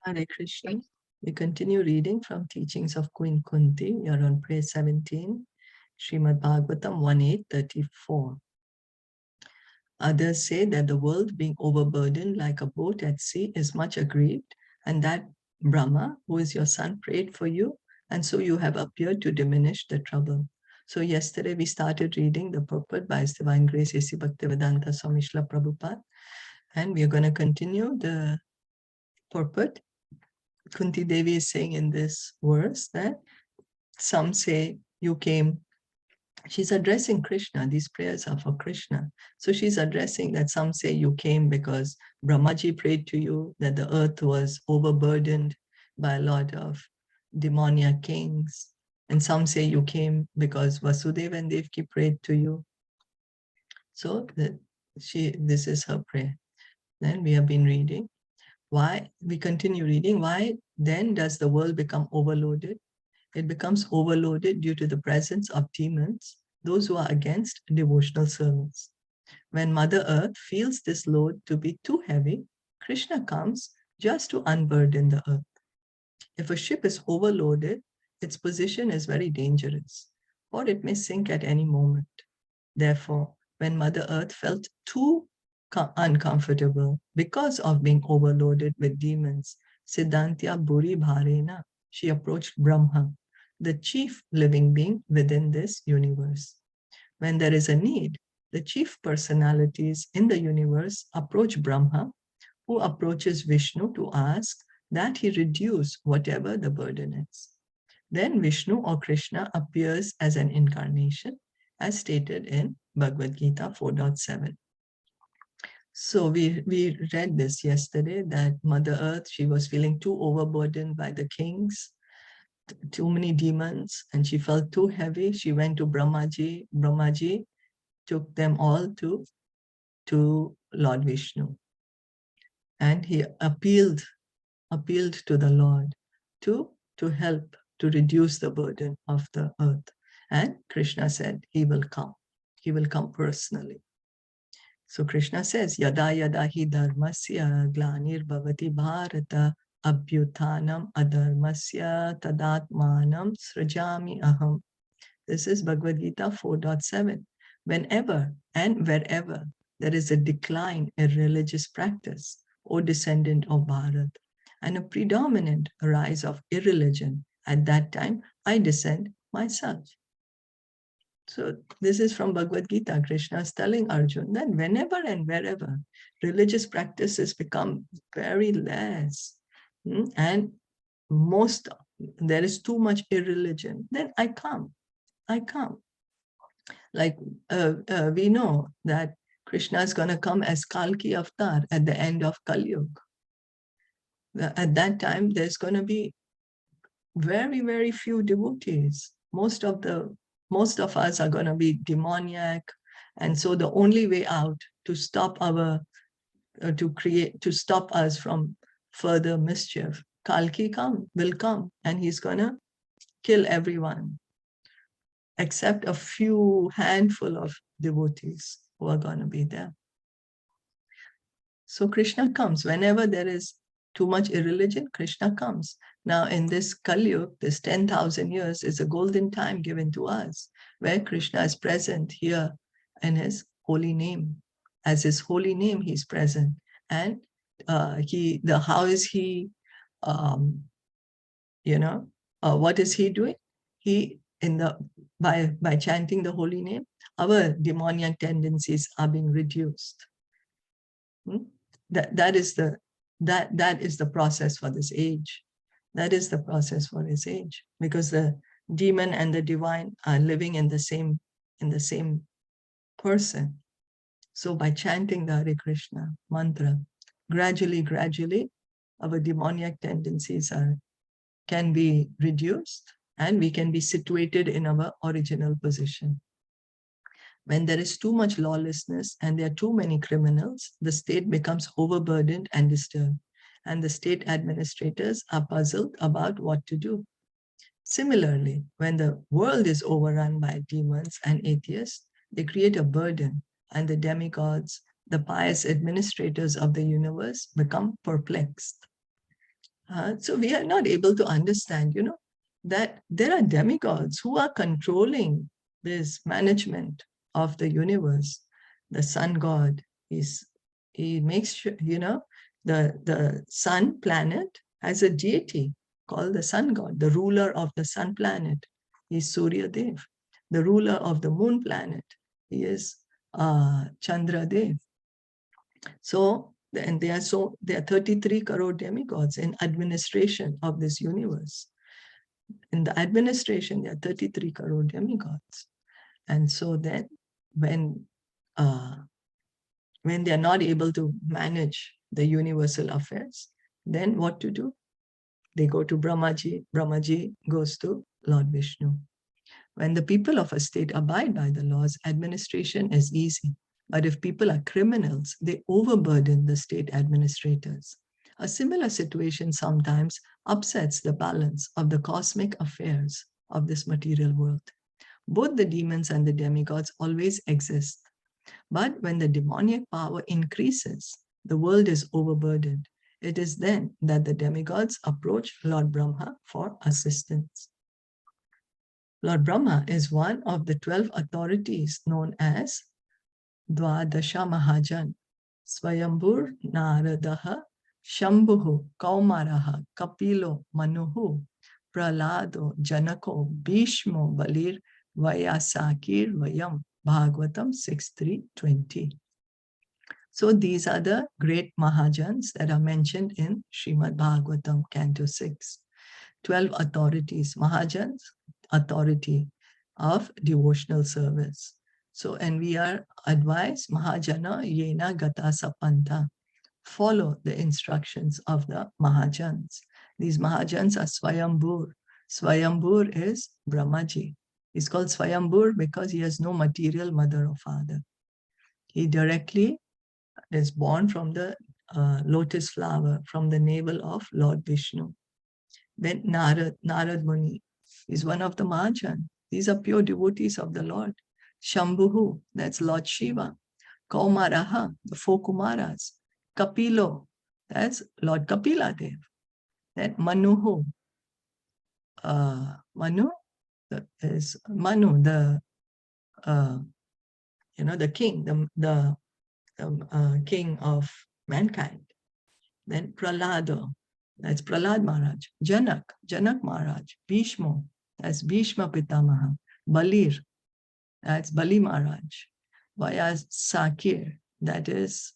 Hare Krishna. We continue reading from Teachings of Queen Kunti. We are on page 17, Srimad Bhagavatam 1.8.34. Others say that the world being overburdened like a boat at sea is much aggrieved, and that Brahma, who is your son, prayed for you, and so you have appeared to diminish the trouble. So yesterday we started reading the purport by His Divine Grace A.C. Bhaktivedanta Swami Srila Prabhupada, and we are going to continue the purport. Kunti Devi is saying in this verse that some say you came, she's addressing Krishna, these prayers are for Krishna. So she's addressing that some say you came because Brahmaji prayed to you, that the earth was overburdened by a lot of demoniac kings. And some say you came because Vasudeva and Devaki prayed to you. So this is her prayer. Then we have been reading. Why? We continue reading. Why then does the world become overloaded? It becomes overloaded due to the presence of demons, those who are against devotional service. When Mother Earth feels this load to be too heavy, Krishna comes just to unburden the earth. If a ship is overloaded, its position is very dangerous, or it may sink at any moment. Therefore, when Mother Earth felt too uncomfortable because of being overloaded with demons, Siddhantya Buri Bharena, she approached Brahma, the chief living being within this universe. When there is a need, the chief personalities in the universe approach Brahma, who approaches Vishnu to ask that he reduce whatever the burden is. Then Vishnu or Krishna appears as an incarnation, as stated in Bhagavad Gita 4.7. So we read this yesterday, that Mother Earth, she was feeling too overburdened by the kings, too many demons, and she felt too heavy. She went to Brahmaji. Brahmaji took them all to Lord Vishnu. And he appealed to the Lord to help, to reduce the burden of the earth. And Krishna said, he will come. He will come personally. So Krishna says, Yada yada hi dharmasya glanir bhavati bharata abhyuthanam adharmasya tadatmanam srajami aham. This is Bhagavad Gita 4.7. Whenever and wherever there is a decline in religious practice, O descendant of Bharat, and a predominant rise of irreligion, at that time I descend myself. So this is from Bhagavad Gita. Krishna is telling Arjuna that whenever and wherever religious practices become very less, and there is too much irreligion, then I come. Like we know that Krishna is going to come as Kalki Avatar at the end of Kali Yuga. At that time, there's going to be very, very few devotees. Most of us are going to be demoniac, and so the only way out to stop to stop us from further mischief, Kalki will come, and he's going to kill everyone, except a few handful of devotees who are going to be there. So Krishna comes. Whenever there is too much irreligion, Krishna comes. Now in this Kali Yuga, this 10,000 years is a golden time given to us, where Krishna is present here in his holy name. As his holy name, he's present. And how is he, what is he doing? By chanting the holy name, our demoniac tendencies are being reduced. That is the process for this age. That is the process for this age, because the demon and the divine are living in the same person. So by chanting the Hare Krishna mantra, gradually, our demoniac tendencies can be reduced, and we can be situated in our original position. When there is too much lawlessness and there are too many criminals, the state becomes overburdened and disturbed, and the state administrators are puzzled about what to do. Similarly, when the world is overrun by demons and atheists, they create a burden, and the demigods, the pious administrators of the universe, become perplexed. So we are not able to understand, that there are demigods who are controlling this management of the universe. The sun god he makes sure, the sun planet has a deity called the sun god. The ruler of the sun planet is Surya Dev. The ruler of the moon planet is Chandra Dev. So, and there are 33 crore demigods in administration of this universe. In the administration, there are 33 crore demigods. And so then when they are not able to manage the universal affairs, then what to do? They go to Brahmaji. Brahmaji goes to Lord Vishnu. When the people of a state abide by the laws, administration is easy. But if people are criminals, they overburden the state administrators. A similar situation sometimes upsets the balance of the cosmic affairs of this material world. Both the demons and the demigods always exist. But when the demoniac power increases, the world is overburdened. It is then that the demigods approach Lord Brahma for assistance. Lord Brahma is one of the 12 authorities known as Dvadasha Mahajan, Swayambur Naradaha, Shambhuhu, Kaumaraha, Kapilo, Manuhu, Pralado, Janako, Bhishmo, Balir, Vayasakir, Vayam, Bhagavatam 6.3.20. So these are the great Mahajans that are mentioned in Srimad Bhagavatam Canto 6. 12 authorities, Mahajans, authority of devotional service. So, and we are advised, Mahajana Yena Gata Sapanta. Follow the instructions of the Mahajans. These Mahajans are Swayambur. Swayambur is Brahmaji. He's called Swayambur because he has no material mother or father. He directly is born from the lotus flower, from the navel of Lord Vishnu. Then Narad Muni is one of the Mahajan. These are pure devotees of the Lord. Shambhuhu, that's Lord Shiva. Kaumaraha, the four Kumaras. Kapilo, that's Lord Kapila Dev. Then Manuhu, Manu is Manu, the king, the king of mankind. Then Pralado, that's Prahlad Maharaj. Janak Maharaj. Bhishmo, that's Bhishma Pitamaha. Balir, that's Bali Maharaj. Vayasakir, that is,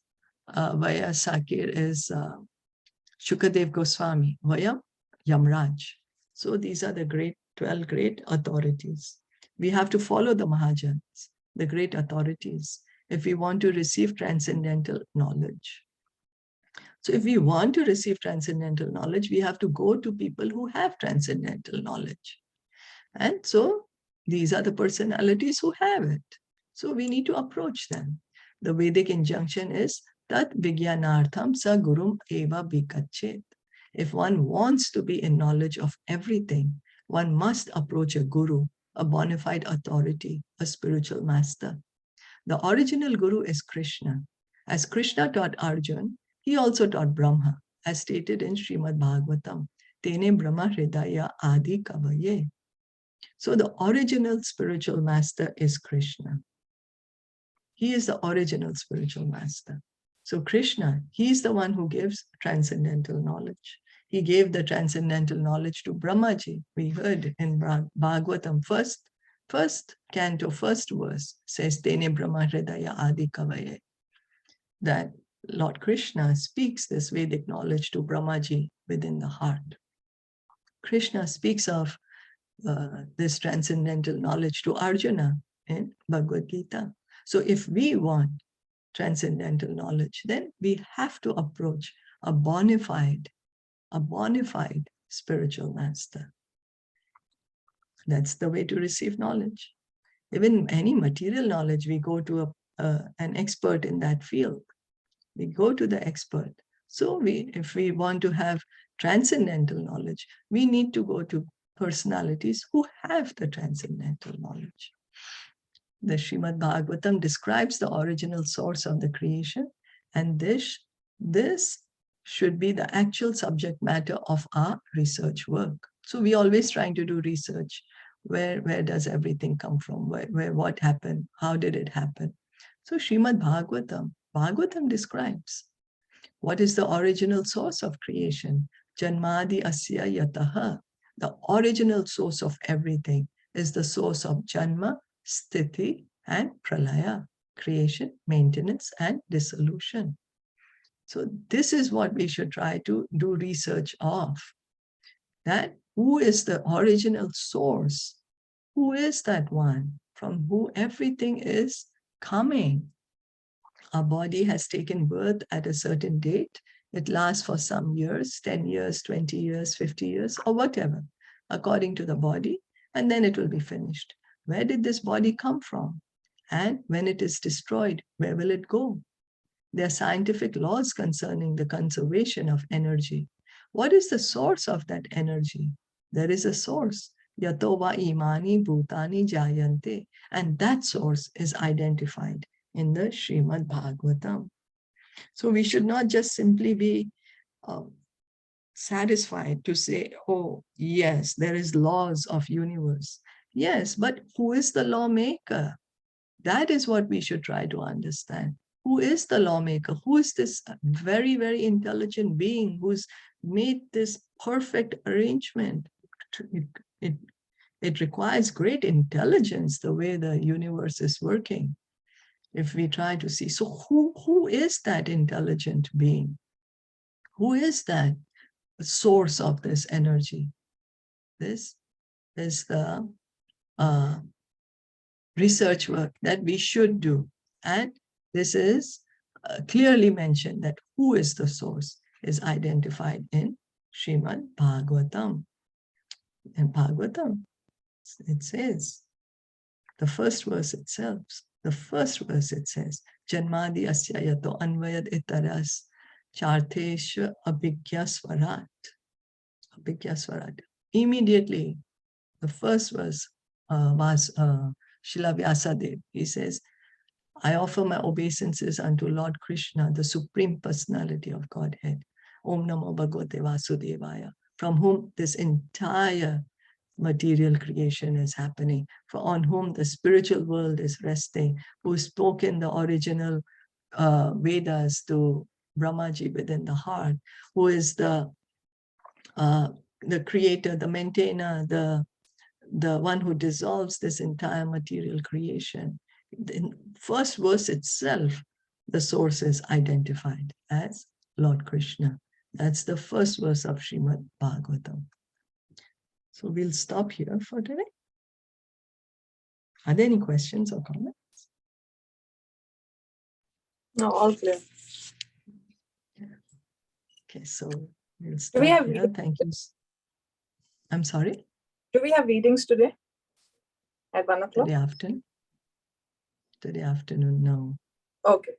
Vayasakir is Shukadev Goswami. Vayam, Yamraj. So these are the 12 great authorities. We have to follow the Mahajans, the great authorities, if we want to receive transcendental knowledge. So if we want to receive transcendental knowledge, we have to go to people who have transcendental knowledge. And so these are the personalities who have it. So we need to approach them. The Vedic injunction is Tat Vigyanartham Sa Gurum Eva Bikachet. If one wants to be in knowledge of everything, one must approach a guru, a bona fide authority, a spiritual master. The original guru is Krishna. As Krishna taught Arjuna, he also taught Brahma, as stated in Srimad Bhagavatam, Tene Brahma Hridaya Adi Kavaye. So the original spiritual master is Krishna. He is the original spiritual master. So Krishna, he is the one who gives transcendental knowledge. He gave the transcendental knowledge to Brahmaji. We heard in Bhagavatam, first canto, first verse, says, Tene Brahma Hridaya Adi Kavaye. That Lord Krishna speaks this Vedic knowledge to Brahmaji within the heart. Krishna speaks of this transcendental knowledge to Arjuna in Bhagavad Gita. So if we want transcendental knowledge, then we have to approach a bona fide spiritual master. That's the way to receive knowledge. Even any material knowledge, we go to an expert in that field. We go to the expert. So if we want to have transcendental knowledge, we need to go to personalities who have the transcendental knowledge. The Srimad Bhagavatam describes the original source of the creation, and this should be the actual subject matter of our research work. So we're always trying to do research. Where does everything come from? Where what happened? How did it happen? So Srimad Bhagavatam describes what is the original source of creation. Janmadi asya yataha. The original source of everything is the source of Janma, Sthiti, and Pralaya, creation, maintenance, and dissolution. So this is what we should try to do research of. That who is the original source? Who is that one from who everything is coming? Our body has taken birth at a certain date. It lasts for some years, 10 years, 20 years, 50 years, or whatever, according to the body, and then it will be finished. Where did this body come from? And when it is destroyed, where will it go? There are scientific laws concerning the conservation of energy. What is the source of that energy? There is a source. Yato va imani bhutani jayante. And that source is identified in the Srimad Bhagavatam. So we should not just simply be satisfied to say, oh, yes, there is laws of universe. Yes, but who is the lawmaker? That is what we should try to understand. Who is the lawmaker? Who is this very, very intelligent being who's made this perfect arrangement? It requires great intelligence, the way the universe is working. If we try to see, so who is that intelligent being? Who is that source of this energy? This is the research work that we should do. And this is clearly mentioned that who is the source is identified in Srimad Bhagavatam. In Bhagavatam, it says, the first verse itself, Janmadi asya yato anvayad itaras chartesha abhigyaswarat. Immediately, the first verse was Srila Vyasadeva. He says, I offer my obeisances unto Lord Krishna, the Supreme Personality of Godhead. Om Namo Bhagavate Vasudevaya, from whom this entire material creation is happening, for on whom the spiritual world is resting, who spoke in the original Vedas to Brahmaji within the heart, who is the creator, the maintainer, the one who dissolves this entire material creation. In first verse itself, the source is identified as Lord Krishna. That's the first verse of Srimad Bhagavatam. So we'll stop here for today. Are there any questions or comments? No, all clear. Okay, so we'll stop here. Thank you. I'm sorry? Do we have readings today at 1 o'clock? Today afternoon, no. Okay.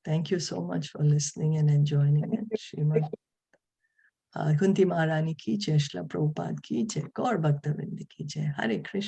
Thank you so much for listening and enjoying it. Srimad Kunti Maharani ki jai, Shila Prabhupada ki jai, Gaur Bhakta Vrinda ki jai. Hare Krishna.